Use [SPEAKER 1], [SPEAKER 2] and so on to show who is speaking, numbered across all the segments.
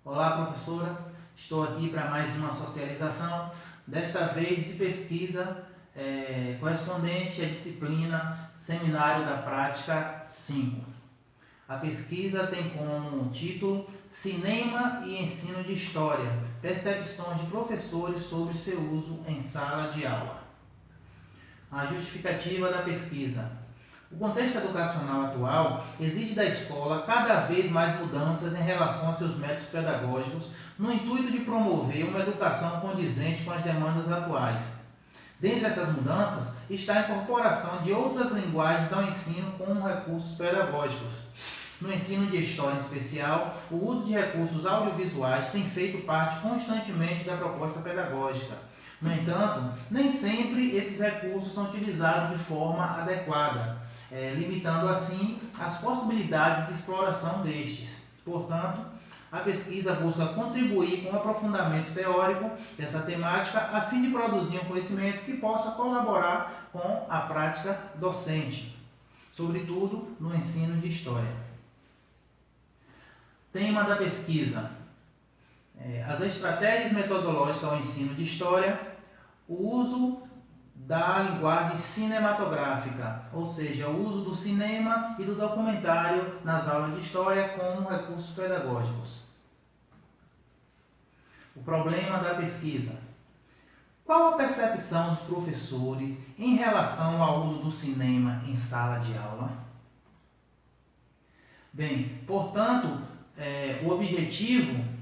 [SPEAKER 1] Olá, professora. Estou aqui para mais uma socialização, desta vez de pesquisa correspondente à disciplina Seminário da Prática 5. A pesquisa tem como título Cinema e Ensino de História, percepções de professores sobre seu uso em sala de aula. A justificativa da pesquisa. O contexto educacional atual exige da escola cada vez mais mudanças em relação a seus métodos pedagógicos, no intuito de promover uma educação condizente com as demandas atuais. Dentre essas mudanças está a incorporação de outras linguagens ao ensino como recursos pedagógicos. No ensino de história em especial, o uso de recursos audiovisuais tem feito parte constantemente da proposta pedagógica. No entanto, nem sempre esses recursos são utilizados de forma adequada, limitando assim as possibilidades de exploração destes. Portanto, a pesquisa busca contribuir com o aprofundamento teórico dessa temática a fim de produzir um conhecimento que possa colaborar com a prática docente, sobretudo no ensino de história. Tema da pesquisa: as estratégias metodológicas ao ensino de história, o uso da linguagem cinematográfica, ou seja, o uso do cinema e do documentário nas aulas de história como recursos pedagógicos. O problema da pesquisa: qual a percepção dos professores em relação ao uso do cinema em sala de aula? Bem, portanto, o objetivo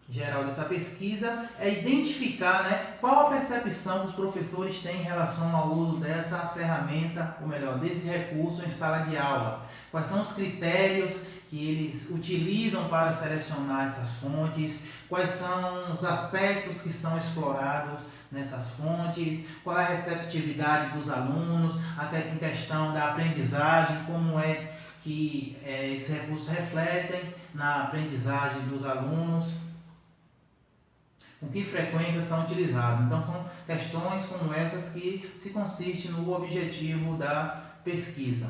[SPEAKER 1] geral dessa pesquisa é identificar qual a percepção que os professores têm em relação ao uso dessa ferramenta, ou melhor, desse recurso em sala de aula. Quais são os critérios que eles utilizam para selecionar essas fontes, quais são os aspectos que são explorados nessas fontes, qual é a receptividade dos alunos, em questão da aprendizagem, como é que esses recursos refletem na aprendizagem dos alunos, com que frequência são utilizados. Então, são questões como essas que se consiste no objetivo da pesquisa.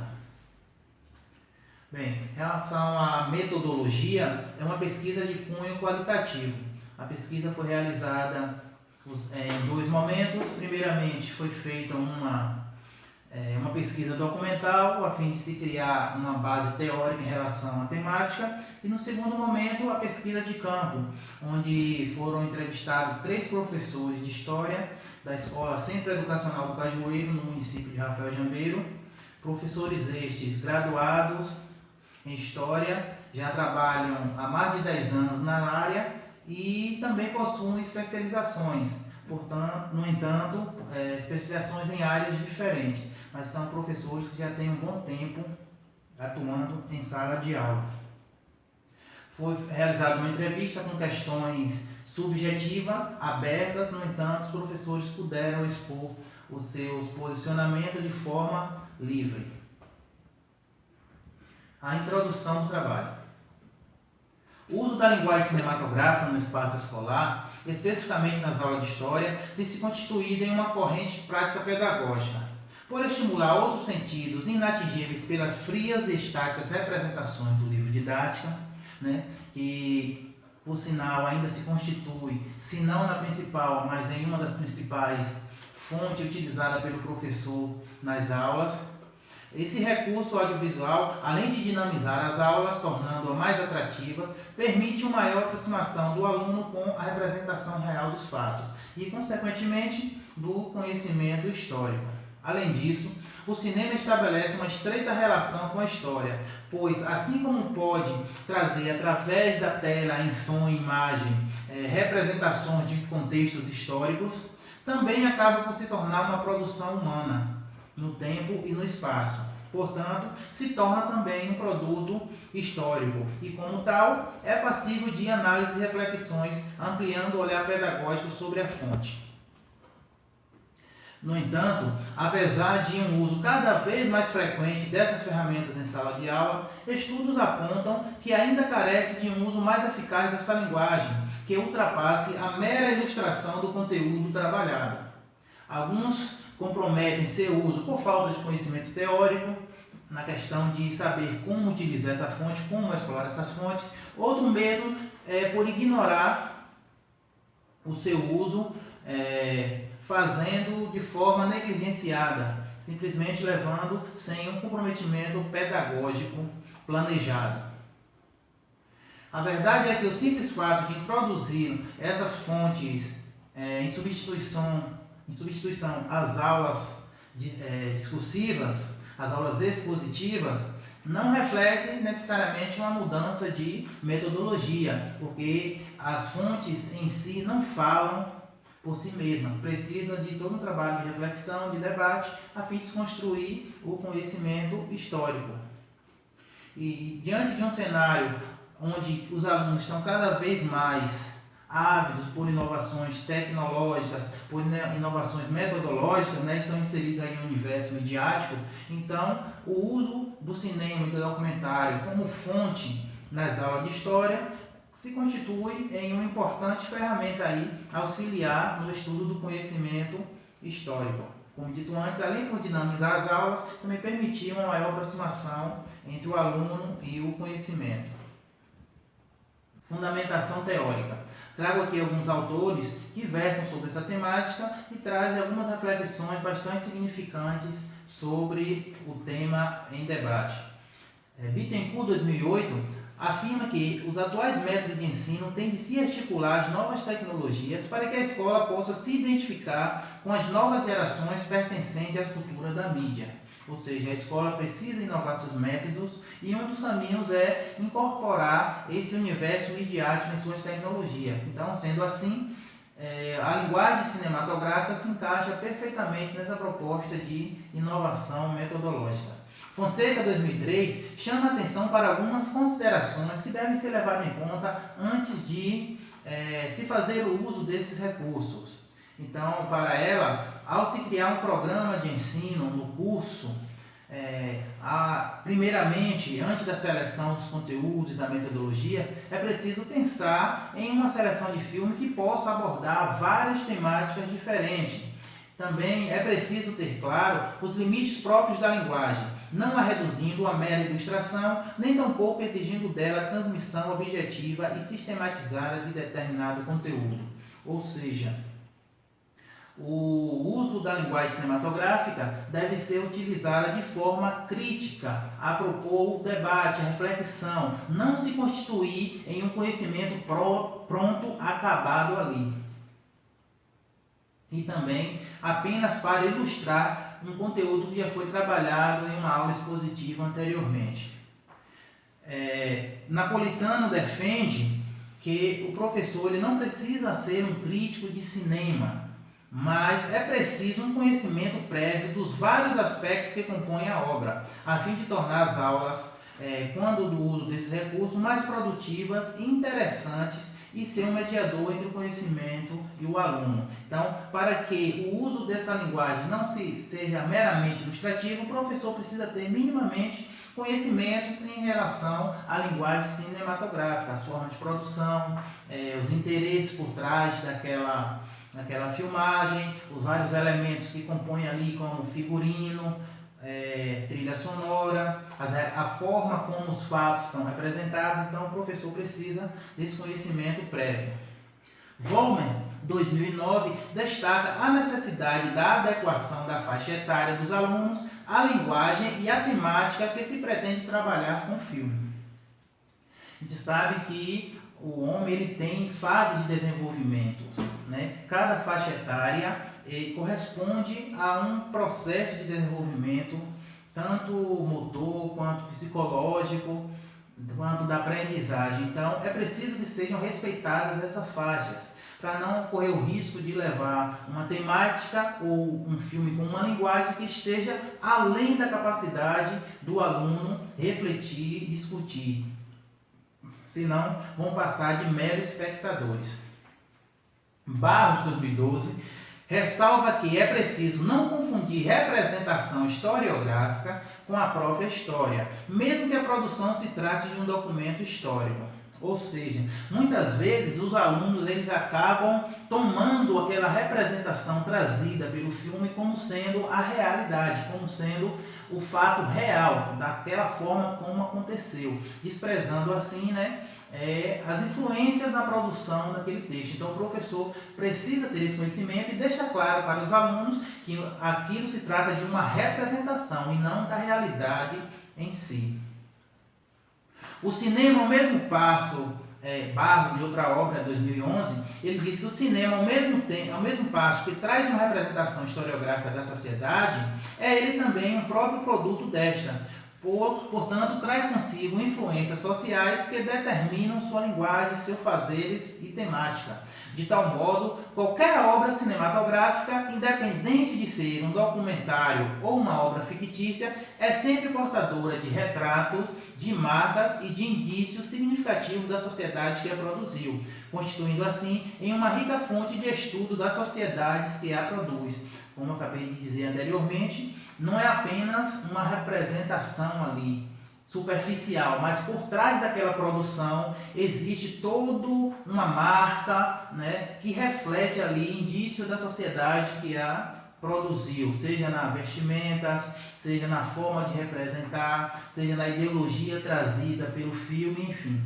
[SPEAKER 1] Bem, em relação à metodologia, é uma pesquisa de cunho qualitativo. A pesquisa foi realizada em dois momentos. Primeiramente, foi feita uma pesquisa documental, a fim de se criar uma base teórica em relação à temática, e no segundo momento a pesquisa de campo, onde foram entrevistados 3 professores de História da Escola Centro Educacional do Cajueiro, no município de Rafael Jambeiro, professores estes graduados em História, já trabalham há mais de 10 anos na área e também possuem especializações, portanto, no entanto, especializações em áreas diferentes, mas são professores que já têm um bom tempo atuando em sala de aula. Foi realizada uma entrevista com questões subjetivas, abertas, no entanto, os professores puderam expor os seus posicionamentos de forma livre. A introdução do trabalho. O uso da linguagem cinematográfica no espaço escolar, especificamente nas aulas de história, tem se constituído em uma corrente prática pedagógica, por estimular outros sentidos inatingíveis pelas frias e estáticas representações do livro didático, que, por sinal, ainda se constitui, se não na principal, mas em uma das principais fontes utilizadas pelo professor nas aulas. Esse recurso audiovisual, além de dinamizar as aulas, tornando-as mais atrativas, permite uma maior aproximação do aluno com a representação real dos fatos e, consequentemente, do conhecimento histórico. Além disso, o cinema estabelece uma estreita relação com a história, pois, assim como pode trazer através da tela, em som e imagem, representações de contextos históricos, também acaba por se tornar uma produção humana, no tempo e no espaço. Portanto, se torna também um produto histórico e, como tal, é passível de análise e reflexões, ampliando o olhar pedagógico sobre a fonte. No entanto, apesar de um uso cada vez mais frequente dessas ferramentas em sala de aula, estudos apontam que ainda carece de um uso mais eficaz dessa linguagem, que ultrapasse a mera ilustração do conteúdo trabalhado. Alguns comprometem seu uso por falta de conhecimento teórico, na questão de saber como utilizar essa fonte, como explorar essas fontes. Outros mesmo por ignorar o seu uso, fazendo de forma negligenciada, simplesmente levando sem um comprometimento pedagógico planejado. A verdade é que o simples fato de introduzir essas fontes em substituição às aulas discursivas, às aulas expositivas, não reflete necessariamente uma mudança de metodologia, porque as fontes em si não falam por si mesmas, precisa de todo um trabalho de reflexão, de debate, a fim de se construir o conhecimento histórico. E diante de um cenário onde os alunos estão cada vez mais ávidos por inovações tecnológicas, por inovações metodológicas, estão inseridos aí no universo midiático, então o uso do cinema e do documentário como fonte nas aulas de história se constitui em uma importante ferramenta aí auxiliar no estudo do conhecimento histórico. Como dito antes, além de dinamizar as aulas, também permitir uma maior aproximação entre o aluno e o conhecimento. Fundamentação teórica. Trago aqui alguns autores que versam sobre essa temática e trazem algumas reflexões bastante significantes sobre o tema em debate. Bittencourt, 2008, afirma que os atuais métodos de ensino têm de se articular às novas tecnologias para que a escola possa se identificar com as novas gerações pertencentes às culturas da mídia. Ou seja, a escola precisa inovar seus métodos e um dos caminhos é incorporar esse universo midiático em suas tecnologias. Então, sendo assim, a linguagem cinematográfica se encaixa perfeitamente nessa proposta de inovação metodológica. Fonseca, 2003, chama a atenção para algumas considerações que devem ser levadas em conta antes de se fazer o uso desses recursos. Então, para ela, ao se criar um programa de ensino no curso, primeiramente, antes da seleção dos conteúdos e da metodologia, é preciso pensar em uma seleção de filme que possa abordar várias temáticas diferentes. Também é preciso ter claro os limites próprios da linguagem, não a reduzindo a mera ilustração, nem tampouco exigindo dela a transmissão objetiva e sistematizada de determinado conteúdo. Ou seja, o uso da linguagem cinematográfica deve ser utilizada de forma crítica, a propor o debate, a reflexão, não se constituir em um conhecimento pronto, acabado ali. E também apenas para ilustrar um conteúdo que já foi trabalhado em uma aula expositiva anteriormente. Napolitano defende que o professor ele não precisa ser um crítico de cinema, mas é preciso um conhecimento prévio dos vários aspectos que compõem a obra, a fim de tornar as aulas, quando do uso desses recursos, mais produtivas e interessantes e ser um mediador entre o conhecimento e o aluno. Então, para que o uso dessa linguagem não seja meramente ilustrativo, o professor precisa ter minimamente conhecimentos em relação à linguagem cinematográfica, as formas de produção, os interesses por trás daquela filmagem, os vários elementos que compõem ali, como figurino, trilha sonora, a forma como os fatos são representados. Então o professor precisa desse conhecimento prévio. Vollmer, 2009, destaca a necessidade da adequação da faixa etária dos alunos à linguagem e à temática que se pretende trabalhar com o filme. A gente sabe que o homem ele tem fases de desenvolvimento, Cada faixa etária corresponde a um processo de desenvolvimento, tanto motor, quanto psicológico, quanto da aprendizagem. Então, é preciso que sejam respeitadas essas faixas, para não correr o risco de levar uma temática ou um filme com uma linguagem que esteja além da capacidade do aluno refletir e discutir. Senão, vão passar de meros espectadores. Barros, 2012, ressalva que é preciso não confundir representação historiográfica com a própria história, mesmo que a produção se trate de um documento histórico. Ou seja, muitas vezes os alunos eles acabam tomando aquela representação trazida pelo filme como sendo a realidade, como sendo o fato real, daquela forma como aconteceu, desprezando assim, as influências na produção daquele texto. Então, o professor precisa ter esse conhecimento e deixa claro para os alunos que aquilo se trata de uma representação e não da realidade em si. O cinema, ao mesmo passo, Barros, de outra obra, 2011, ele diz que o cinema, ao mesmo passo que traz uma representação historiográfica da sociedade, é ele também um próprio produto desta. Portanto, traz consigo influências sociais que determinam sua linguagem, seus fazeres e temática. De tal modo, qualquer obra cinematográfica, independente de ser um documentário ou uma obra fictícia, é sempre portadora de retratos, de marcas e de indícios significativos da sociedade que a produziu, constituindo assim em uma rica fonte de estudo das sociedades que a produz. Como eu acabei de dizer anteriormente, não é apenas uma representação ali superficial, mas por trás daquela produção existe toda uma marca, que reflete ali indício da sociedade que a produziu, seja na vestimenta, seja na forma de representar, seja na ideologia trazida pelo filme, enfim.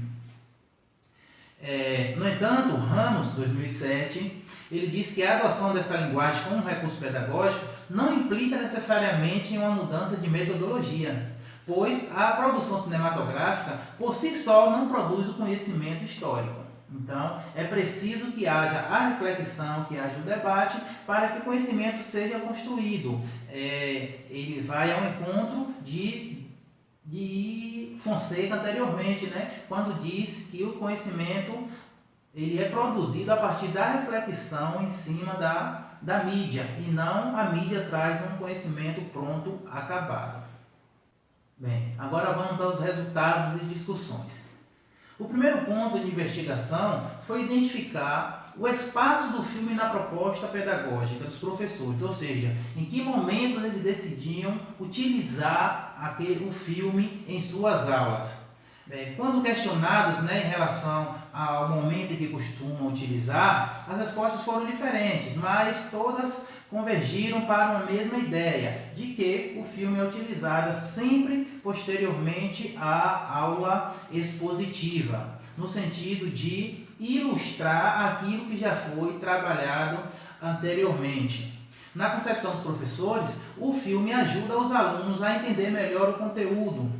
[SPEAKER 1] No entanto, Ramos, 2007, ele diz que a adoção dessa linguagem como um recurso pedagógico não implica necessariamente em uma mudança de metodologia, pois a produção cinematográfica, por si só, não produz o conhecimento histórico. Então, é preciso que haja a reflexão, que haja o debate, para que o conhecimento seja construído. Ele vai ao encontro de Fonseca anteriormente, quando diz que o conhecimento ele é produzido a partir da reflexão em cima da mídia, e não a mídia traz um conhecimento pronto, acabado. Bem, agora vamos aos resultados e discussões. O primeiro ponto de investigação foi identificar o espaço do filme na proposta pedagógica dos professores, ou seja, em que momentos eles decidiam utilizar o filme em suas aulas. Quando questionados em relação ao momento em que costumam utilizar, as respostas foram diferentes, mas todas convergiram para uma mesma ideia, de que o filme é utilizado sempre posteriormente à aula expositiva, no sentido de ilustrar aquilo que já foi trabalhado anteriormente. Na concepção dos professores, o filme ajuda os alunos a entender melhor o conteúdo,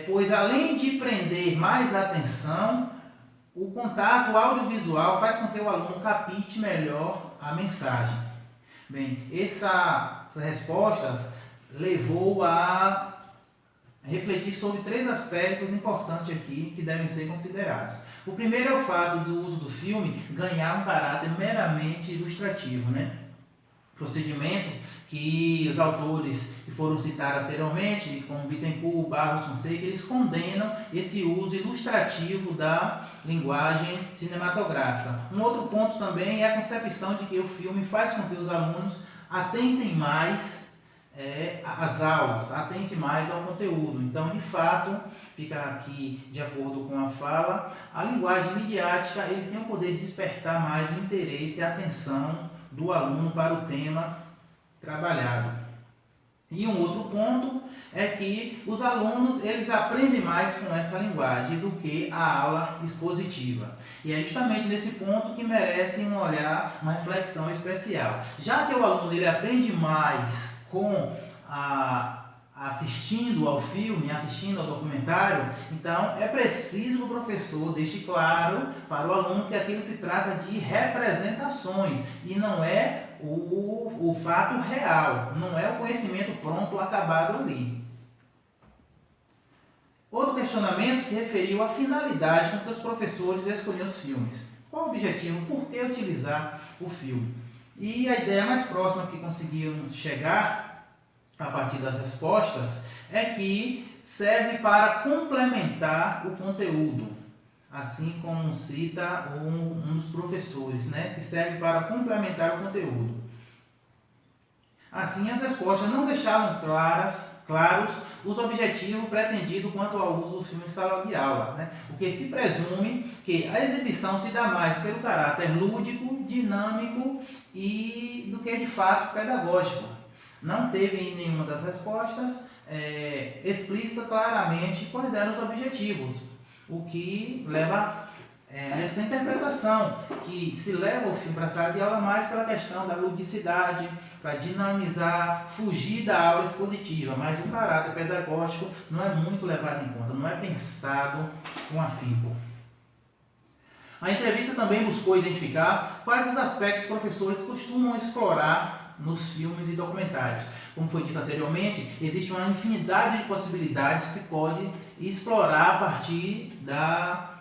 [SPEAKER 1] pois além de prender mais a atenção, o contato audiovisual faz com que o aluno capte melhor a mensagem. Bem, essas respostas levou a refletir sobre 3 aspectos importantes aqui que devem ser considerados. O primeiro é o fato do uso do filme ganhar um caráter meramente ilustrativo, procedimento que os autores que foram citados anteriormente, como Bittencourt, Barros, Fonseca, eles condenam esse uso ilustrativo da linguagem cinematográfica. Um outro ponto também é a concepção de que o filme faz com que os alunos atentem mais às aulas, atentem mais ao conteúdo. Então, de fato, fica aqui de acordo com a fala, a linguagem midiática ele tem o poder de despertar mais o interesse e a atenção do aluno para o tema trabalhado. E um outro ponto é que os alunos eles aprendem mais com essa linguagem do que a aula expositiva. E é justamente nesse ponto que merece um olhar, uma reflexão especial. Já que o aluno ele aprende mais assistindo ao filme, assistindo ao documentário, então é preciso que o professor deixe claro para o aluno que aquilo se trata de representações e não é o fato real, não é o conhecimento pronto, acabado ali. Outro questionamento se referiu à finalidade com que os professores escolhiam os filmes. Qual o objetivo? Por que utilizar o filme? E a ideia mais próxima que conseguiram chegar a partir das respostas é que serve para complementar o conteúdo, assim como cita um dos professores, que serve para complementar o conteúdo. Assim, as respostas não deixaram claros os objetivos pretendidos quanto ao uso do filme em sala de aula, né? Porque se presume que a exibição se dá mais pelo caráter lúdico, dinâmico e do que de fato pedagógico. Não teve em nenhuma das respostas explícita claramente quais eram os objetivos, o que leva essa interpretação, que se leva o filme para a sala de aula mais pela questão da ludicidade, para dinamizar, fugir da aula expositiva, mas o caráter pedagógico não é muito levado em conta, não é pensado com afinco. A entrevista também buscou identificar quais os aspectos que os professores costumam explorar nos filmes e documentários. Como foi dito anteriormente, existe uma infinidade de possibilidades que se pode explorar a partir da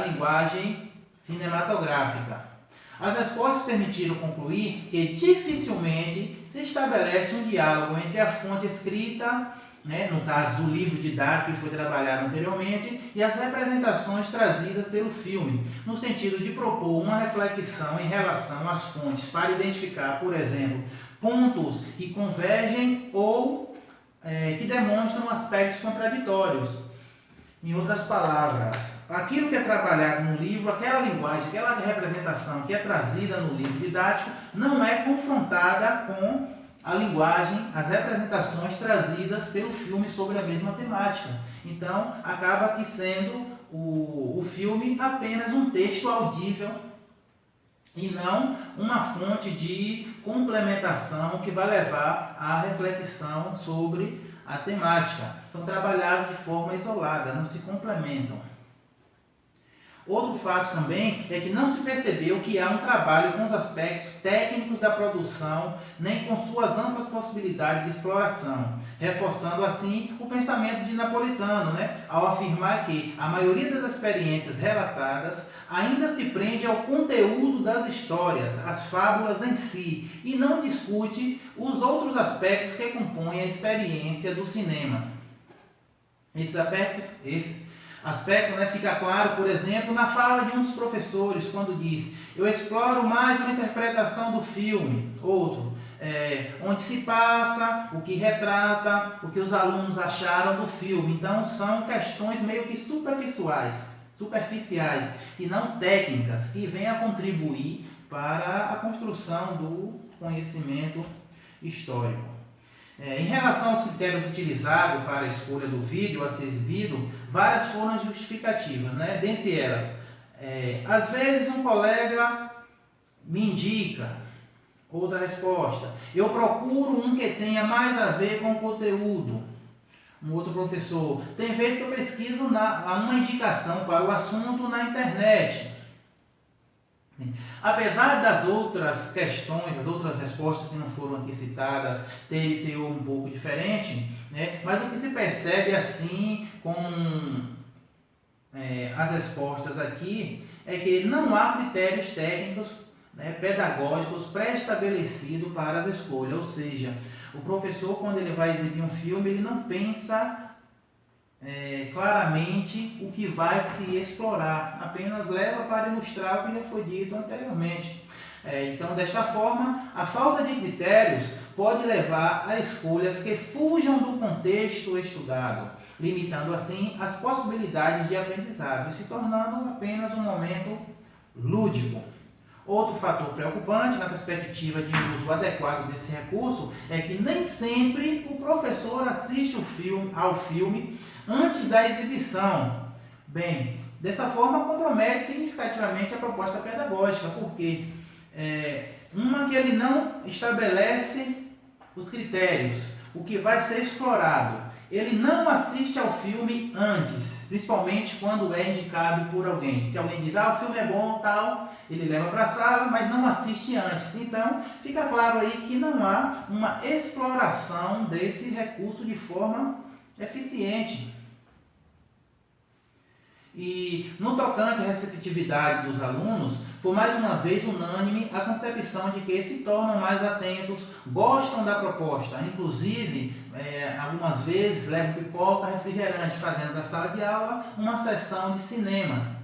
[SPEAKER 1] linguagem cinematográfica. As respostas permitiram concluir que dificilmente se estabelece um diálogo entre a fonte escrita, no caso do livro didático que foi trabalhado anteriormente, e as representações trazidas pelo filme, no sentido de propor uma reflexão em relação às fontes para identificar, por exemplo, pontos que convergem ou que demonstram aspectos contraditórios. Em outras palavras, aquilo que é trabalhado no livro, aquela linguagem, aquela representação que é trazida no livro didático, não é confrontada com a linguagem, as representações trazidas pelo filme sobre a mesma temática. Então, acaba que sendo o filme apenas um texto audível e não uma fonte de complementação que vai levar à reflexão sobre a temática. São trabalhados de forma isolada, não se complementam. Outro fato também é que não se percebeu que há um trabalho com os aspectos técnicos da produção, nem com suas amplas possibilidades de exploração, reforçando assim o pensamento de Napolitano, ao afirmar que a maioria das experiências relatadas ainda se prende ao conteúdo das histórias, às fábulas em si, e não discute os outros aspectos que compõem a experiência do cinema. Esse aspecto fica claro, por exemplo, na fala de um dos professores, quando diz: eu exploro mais uma interpretação do filme. Outro, onde se passa, o que retrata, o que os alunos acharam do filme. Então, são questões meio que superficiais e não técnicas, que vêm a contribuir para a construção do conhecimento histórico. Em relação aos critérios utilizados para a escolha do vídeo a ser exibido, várias foram justificativas, Dentre elas, às vezes um colega me indica. Outra resposta: eu procuro um que tenha mais a ver com o conteúdo. Um outro professor: tem vezes que eu pesquiso uma indicação para o assunto na internet. Apesar das outras questões, das outras respostas que não foram aqui citadas, ter teor um pouco diferente, mas o que se percebe assim com as respostas aqui é que não há critérios técnicos, pedagógicos pré-estabelecidos para as escolhas. Ou seja, o professor, quando ele vai exibir um filme, ele não pensa claramente o que vai se explorar, apenas leva para ilustrar o que já foi dito anteriormente. Então, desta forma, a falta de critérios pode levar a escolhas que fujam do contexto estudado, limitando assim as possibilidades de aprendizado e se tornando apenas um momento lúdico. Outro fator preocupante na perspectiva de uso adequado desse recurso é que nem sempre o professor assiste ao filme antes da exibição. Bem, dessa forma compromete significativamente a proposta pedagógica, porque uma que ele não estabelece os critérios, o que vai ser explorado. Ele não assiste ao filme antes, principalmente quando é indicado por alguém. Se alguém diz: o filme é bom, tal, ele leva para a sala, mas não assiste antes. Então, fica claro aí que não há uma exploração desse recurso de forma eficiente. E no tocante à receptividade dos alunos, foi mais uma vez unânime a concepção de que se tornam mais atentos, gostam da proposta, inclusive algumas vezes levam pipoca, refrigerante, fazendo da sala de aula uma sessão de cinema.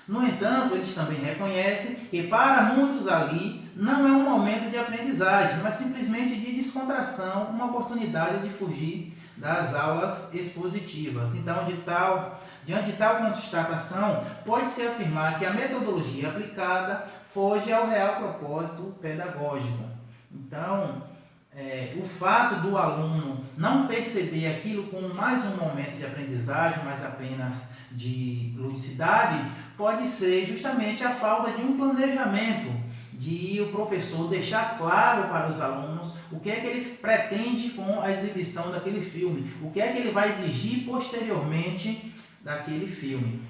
[SPEAKER 1] No entanto, eles também reconhecem que para muitos ali não é um momento de aprendizagem, mas simplesmente de descontração, uma oportunidade de fugir das aulas expositivas. Então, diante de tal constatação, pode-se afirmar que a metodologia aplicada foge ao real propósito pedagógico. Então, o fato do aluno não perceber aquilo como mais um momento de aprendizagem, mas apenas de ludicidade, pode ser justamente a falta de um planejamento, de o professor deixar claro para os alunos o que é que ele pretende com a exibição daquele filme, o que é que ele vai exigir posteriormente daquele filme.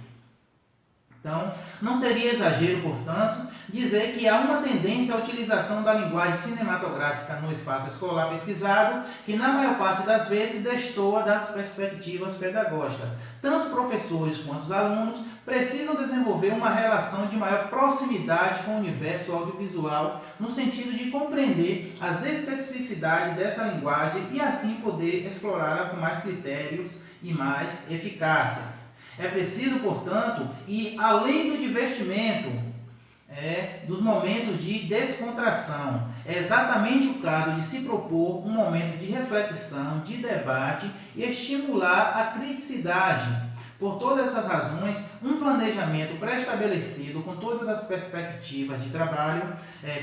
[SPEAKER 1] Então, não seria exagero, portanto, dizer que há uma tendência à utilização da linguagem cinematográfica no espaço escolar pesquisado, que na maior parte das vezes destoa das perspectivas pedagógicas. Tanto professores quanto os alunos precisam desenvolver uma relação de maior proximidade com o universo audiovisual, no sentido de compreender as especificidades dessa linguagem e assim poder explorá-la com mais critérios e mais eficácia. É preciso, portanto, ir além do divertimento, dos momentos de descontração. É exatamente o caso de se propor um momento de reflexão, de debate e estimular a criticidade. Por todas essas razões, um planejamento pré-estabelecido com todas as perspectivas de trabalho,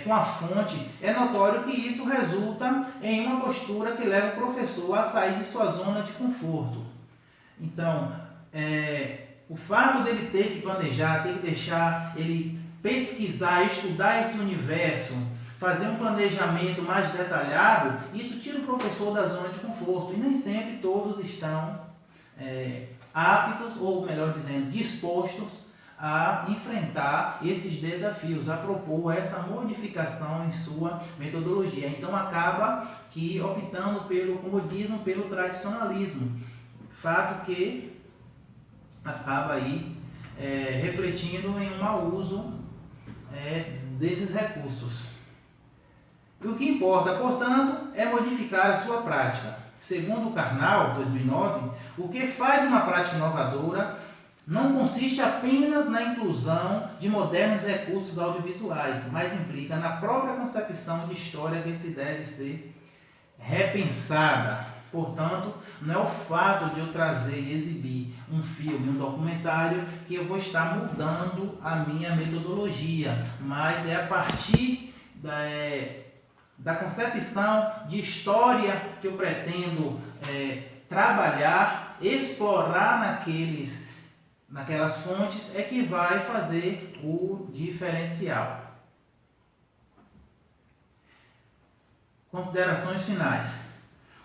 [SPEAKER 1] com a fonte, é notório que isso resulta em uma postura que leva o professor a sair de sua zona de conforto. Então, o fato dele ter que planejar, ter que deixar ele pesquisar, estudar esse universo, fazer um planejamento mais detalhado, isso tira o professor da zona de conforto. E nem sempre todos estão aptos, ou melhor dizendo, dispostos a enfrentar esses desafios, a propor essa modificação em sua metodologia. Então acaba que optando pelo comodismo, pelo tradicionalismo. Fato que acaba aí refletindo em um mau uso desses recursos. E o que importa, portanto, é modificar a sua prática. Segundo o Karnal, 2009, o que faz uma prática inovadora não consiste apenas na inclusão de modernos recursos audiovisuais, mas implica na própria concepção de história que se deve ser repensada. Portanto, não é o fato de eu trazer e exibir um filme, um documentário, que eu vou estar mudando a minha metodologia, mas é a partir da concepção de história que eu pretendo trabalhar, explorar naquelas fontes, é que vai fazer o diferencial. Considerações finais.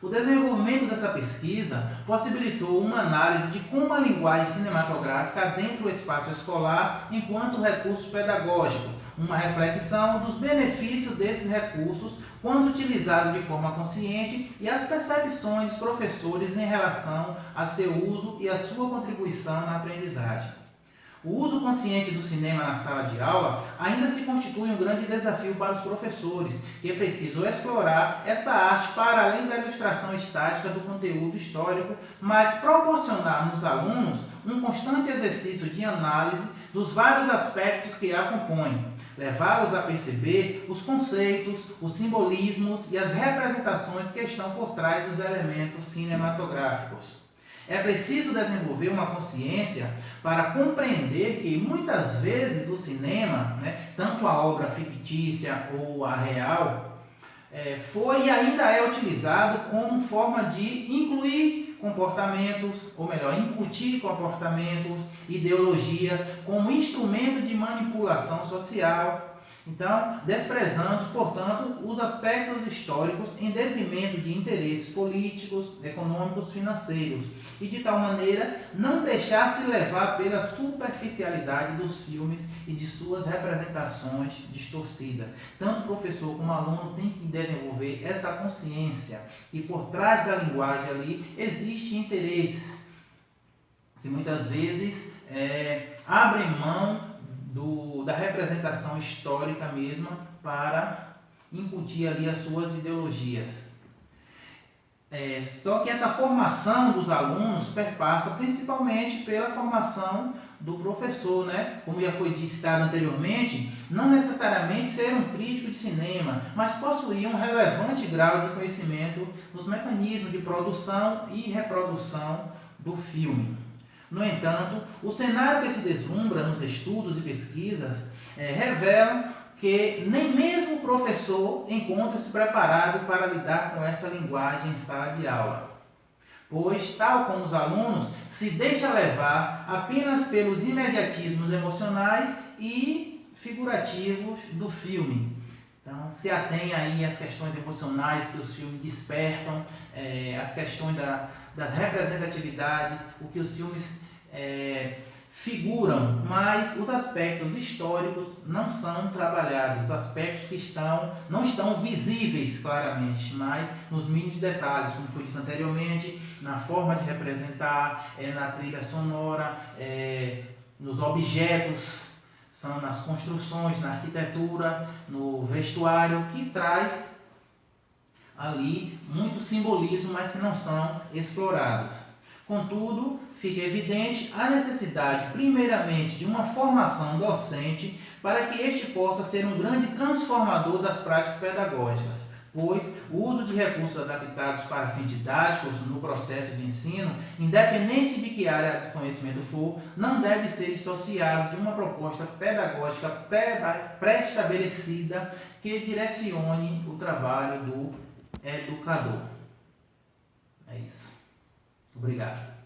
[SPEAKER 1] O desenvolvimento dessa pesquisa possibilitou uma análise de como a linguagem cinematográfica adentra o espaço escolar enquanto recurso pedagógico, uma reflexão dos benefícios desses recursos quando utilizados de forma consciente e as percepções dos professores em relação a seu uso e a sua contribuição na aprendizagem. O uso consciente do cinema na sala de aula ainda se constitui um grande desafio para os professores, que precisam explorar essa arte para além da ilustração estática do conteúdo histórico, mas proporcionar nos alunos um constante exercício de análise dos vários aspectos que a compõem, levá-los a perceber os conceitos, os simbolismos e as representações que estão por trás dos elementos cinematográficos. É preciso desenvolver uma consciência para compreender que muitas vezes o cinema, tanto a obra fictícia ou a real, foi e ainda é utilizado como forma de incluir comportamentos, ou melhor, incutir comportamentos, ideologias, como instrumento de manipulação social. Então, desprezando, portanto, os aspectos históricos em detrimento de interesses políticos, econômicos, financeiros, e de tal maneira não deixar-se levar pela superficialidade dos filmes e de suas representações distorcidas. Tanto o professor como o aluno tem que desenvolver essa consciência que por trás da linguagem ali existem interesses que muitas vezes abrem mão da representação histórica mesma para incutir ali as suas ideologias. Só que essa formação dos alunos perpassa principalmente pela formação do professor, né? Como já foi citado anteriormente, não necessariamente ser um crítico de cinema, mas possuir um relevante grau de conhecimento dos mecanismos de produção e reprodução do filme. No entanto, o cenário que se deslumbra nos estudos e pesquisas revela que nem mesmo o professor encontra-se preparado para lidar com essa linguagem em sala de aula, pois, tal como os alunos, se deixa levar apenas pelos imediatismos emocionais e figurativos do filme. Então, se atém aí às questões emocionais que os filmes despertam, as questões das representatividades, o que os filmes figuram, mas os aspectos históricos não são trabalhados, os aspectos que não estão visíveis claramente, mas nos mínimos detalhes, como foi dito anteriormente, na forma de representar, na trilha sonora, nos objetos, são nas construções, na arquitetura, no vestuário, que traz ali muito simbolismo, mas que não são explorados. Contudo, fica evidente a necessidade, primeiramente, de uma formação docente para que este possa ser um grande transformador das práticas pedagógicas, pois o uso de recursos adaptados para fins didáticos no processo de ensino, independente de que área de conhecimento for, não deve ser dissociado de uma proposta pedagógica pré-estabelecida que direcione o trabalho do educador. É isso. Obrigado.